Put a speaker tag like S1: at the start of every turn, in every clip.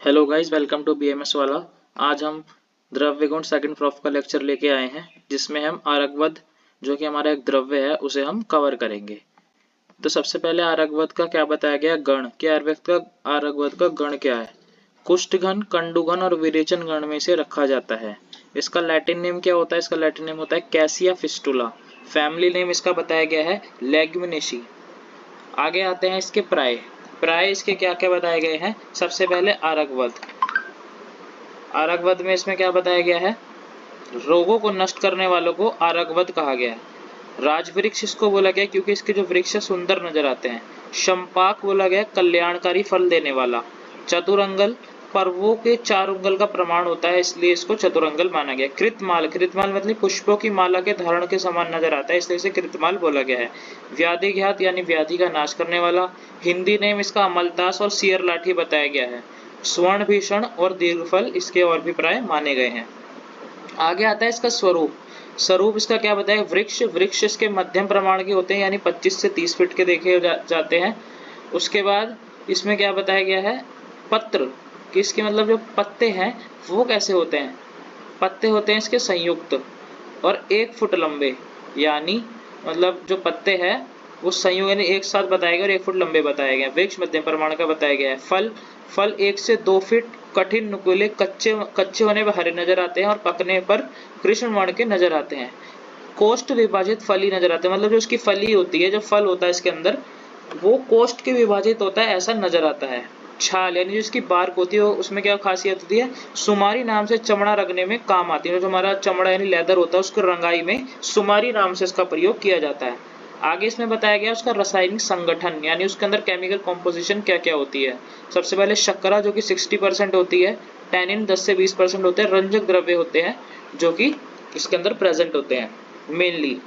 S1: Hello guys, welcome to BMS वाला। आज हम द्रव्य गुण सेकंड प्रॉफ का लेक्चर लेके आए हैं, जिसमें हम आरकवध जो कि हमारा एक द्रव्य है उसे हम कवर करेंगे। तो सबसे पहले आरकवध का क्या बताया गया, गण कि आरकवध का गण क्या है। कुष्ठ घन, कंडु घन और विरेचन गण में से रखा जाता है। इसका लैटिन नेम क्या होता है, इसका लैटिन नेम होता है कैसिया फिस्टुला। फैमिली नेम इसका बताया गया है लेग्युमिनेसी। आगे आते हैं इसके प्राय। प्राय इसके क्या क्या बताए गए हैं। सबसे पहले आरकवध। आरकवध में इसमें क्या बताया गया है, रोगों को नष्ट करने वालों को आरकवध कहा गया है। राजवृक्ष इसको बोला गया क्योंकि इसके जो वृक्ष सुंदर नजर आते हैं। शंपाक बोला गया कल्याणकारी फल देने वाला। चतुरंगल, पर्वों के 4 उंगल का प्रमाण होता है, इसलिए इसको चतुरंगल माना गया। कृतमाल, कृतमाल मतलब पुष्पों की माला के धारण के समान नजर आता है, इसलिए इसे कृतमाल बोला गया है। व्याधिघात यानी व्याधि का नाश करने वाला। हिंदी नेम इसका अमलतास और सियर लाठी बताया गया है। स्वर्ण भीषण और दीर्घफल इसके और भी प्राय माने गए हैं। आगे आता है इसका स्वरूप। स्वरूप इसका क्या बताया, वृक्ष, वृक्ष इसके मध्यम प्रमाण के होते हैं, यानी 25 से 30 फीट के देखे जाते हैं। उसके बाद इसमें क्या बताया गया है, पत्र, कि इसके मतलब जो पत्ते हैं वो कैसे होते हैं। पत्ते होते हैं इसके संयुक्त और 1 फुट लंबे, यानी मतलब जो पत्ते हैं वो संयुक्त यानी एक साथ बताए गए और 1 फुट लंबे बताए गए। वृक्ष मध्यम प्रमाण का बताया गया है। फल, फल 1 से 2 फीट, कठिन नुकीले, कच्चे होने पर हरे नजर आते हैं और पकने पर कृष्ण वर्ण के नजर आते हैं। कोष्ठ विभाजित फली नजर आते हैं, मतलब जो उसकी फली होती है, जो फल होता है इसके अंदर, वो कोष्ठ के विभाजित होता है, ऐसा नजर आता है। छाल यानी जो इसकी बार्क होती है, उसमें क्या खासियत होती है, सुमारी नाम से चमड़ा रंगने में काम आती है। जो हमारा चमड़ा यानी लेदर होता है, उसको रंगाई में सुमारी नाम से इसका प्रयोग किया जाता है। आगे इसमें बताया गया उसका रासायनिक संगठन, यानी उसके अंदर केमिकल कॉम्पोजिशन क्या क्या होती है। सबसे पहले शर्करा जो कि 60% होती है, टैनिन 10 से 20% होते हैं, रंजक द्रव्य होते हैं जो कि इसके अंदर प्रेजेंट होते हैं मेनली।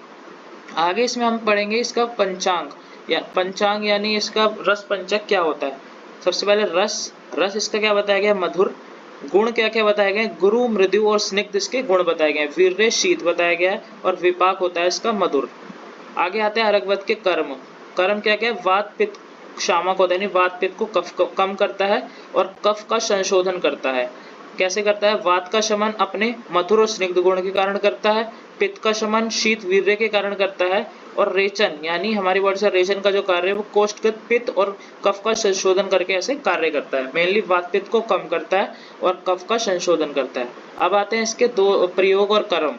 S1: आगे इसमें हम पढ़ेंगे इसका पंचांग, या पंचांग यानी इसका रस पंचक क्या होता है। सबसे पहले रस, रस इसका क्या बताया गया, मधुर। गुण क्या क्या बताए गए, गुरु, मृदु और स्निग्ध इसके गुण बताए गए। वीर्य, शीत बताया गया है और विपाक होता है इसका मधुर। आगे आते हैं अरगवत के कर्म। कर्म क्या क्या है, वात पित्त शामक होता है, यानी वात पित्त को कफ को कम करता है और कफ का संशोधन करता है। कैसे करता है, वात का शमन अपने मधुर और स्निग्ध गुण के कारण करता है। पित्त का शमन शीत वीर्य के कारण करता है। और रेचन यानी हमारी वर्ड से रेचन का जो कार्य है वो कोष्ठगत पित्त और कफ का संशोधन करके ऐसे कार्य करता है। मेनली वात पित्त को कम करता है और कफ का संशोधन करता है। अब आते हैं इसके दो प्रयोग और कर्म।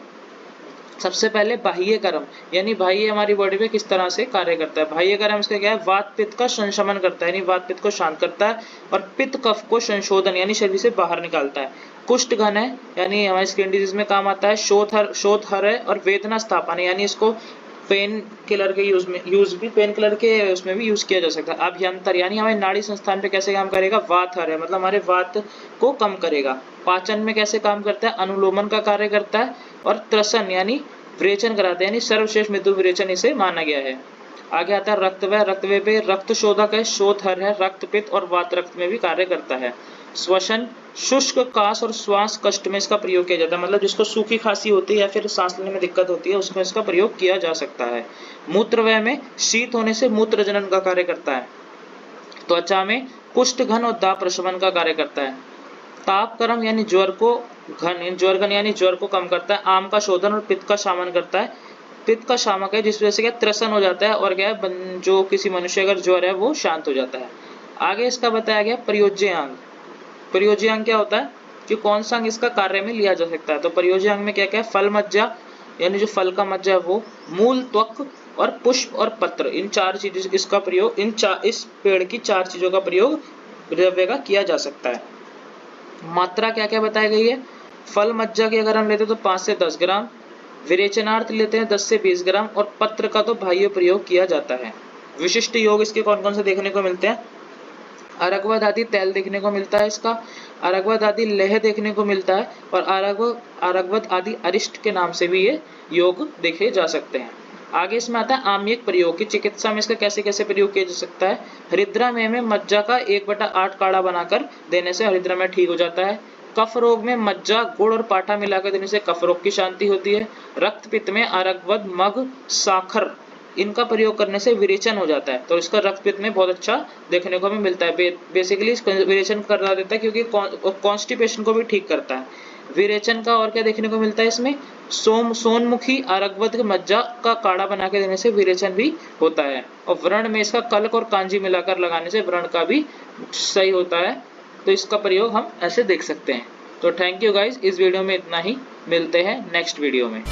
S1: सबसे पहले बाह्य कर्म, यानी बाह्य हमारी बॉडी में किस तरह से कार्य करता है। बाह्य कर्म इसका क्या है, वात पित्त का संशमन करता है, यानी वात पित्त को शांत करता है और पित्त कफ को संशोधन यानी शरीर से बाहर निकालता है। कुष्ठ घन है, यानी हमारे स्किन डिजीज में काम आता है। शोथ हर है और वेदना स्थापन है, यानी इसको पेन किलर के यूज भी पेन किलर के उसमें भी यूज किया जा सकता है। अभ्यंतर यानी हमारे नाड़ी संस्थान पे कैसे काम करेगा, वात हर है मतलब हमारे वात को कम करेगा। पाचन में कैसे काम करता है, अनुलोमन का कार्य करता है। और त्रसन यानी विरेचन कराते हैं, यानी सर्वश्रेष्ठ मृदु विरेचन इसे माना गया है। आगे आता है रक्तव्य। रक्तव्य पे रक्त शोधक है, शोथहर है, रक्तपित्त और वात रक्त में भी कार्य करता है। श्वसन, शुष्क काश और श्वास कष्ट में इसका प्रयोग किया जाता है, मतलब जिसको सूखी खांसी होती है या फिर सांस लेने में दिक्कत होती है उसमें इसका प्रयोग किया जा सकता है। मूत्रव्यय में शीत होने से मूत्र जनन का कार्य करता है। त्वचा में कुष्ठ घन और दाह प्रशमन का कार्य करता है। तापकर्म यानी ज्वर को ज्वर घन यानी ज्वर को कम करता है। आम का शोधन और पित्त का शामन करता है। पित्त का शामक है जिस वजह से क्या त्रसन हो जाता है और क्या जो किसी मनुष्य अगर ज्वर है वो शांत हो जाता है। आगे इसका बताया गया प्रयोज्य अंग। प्रयोज्य अंग क्या होता है कि कौन सा अंग इसका कार्य में लिया जा सकता है। तो प्रयोज्य अंग में क्या क्या है, फल मज्जा यानी जो फल का मज्जा है वो, मूल, त्वक और पुष्प और पत्र, इन 4 चीजों इसका प्रयोग, इस पेड़ की 4 चीजों का प्रयोग द्रव्य का किया जा सकता है। मात्रा क्या क्या बताई गई है, फल मज्जा की अगर हम लेते हैं तो 5 से 10 ग्राम, विरेचनार्थ लेते हैं 10 से 20 ग्राम और पत्र का तो बाह्य प्रयोग किया जाता है। विशिष्ट योग इसके कौन कौन से देखने को मिलते हैं, अरगवद आदि तेल देखने को मिलता है इसका, अरगवद आदि लेह देखने को मिलता है और अरगवद आदि अरिष्ट के नाम से भी ये योग देखे जा सकते हैं। आगे इसमें आता है आम्यक प्रयोग की चिकित्सा में इसका कैसे कैसे प्रयोग किया जा सकता है। हरिद्रा में मज्जा का 1/8 काढ़ा बनाकर देने से हरिद्रा में ठीक हो जाता है। कफ रोग में मज्जा, गुड़ और पाठा मिलाकर देने से कफ रोग की शांति होती है। रक्त पित्त में अरगवद, मग, साखर इनका प्रयोग करने से विरेचन हो जाता है, तो इसका रक्तपित्त में बहुत अच्छा देखने को हमें मिलता है। बेसिकली विरेचन करा देता है क्योंकि कॉन्स्टिपेशन को भी ठीक करता है। विरेचन का और क्या देखने को मिलता है इसमें, सोनमुखी आरगवद मज्जा का काढ़ा बना के देने से विरेचन भी होता है। और व्रण में इसका कल्क और कांजी मिलाकर लगाने से व्रण का भी सही होता है। तो इसका प्रयोग हम ऐसे देख सकते हैं। तो थैंक यू गाइज, इस वीडियो में इतना ही, मिलते हैं नेक्स्ट वीडियो में।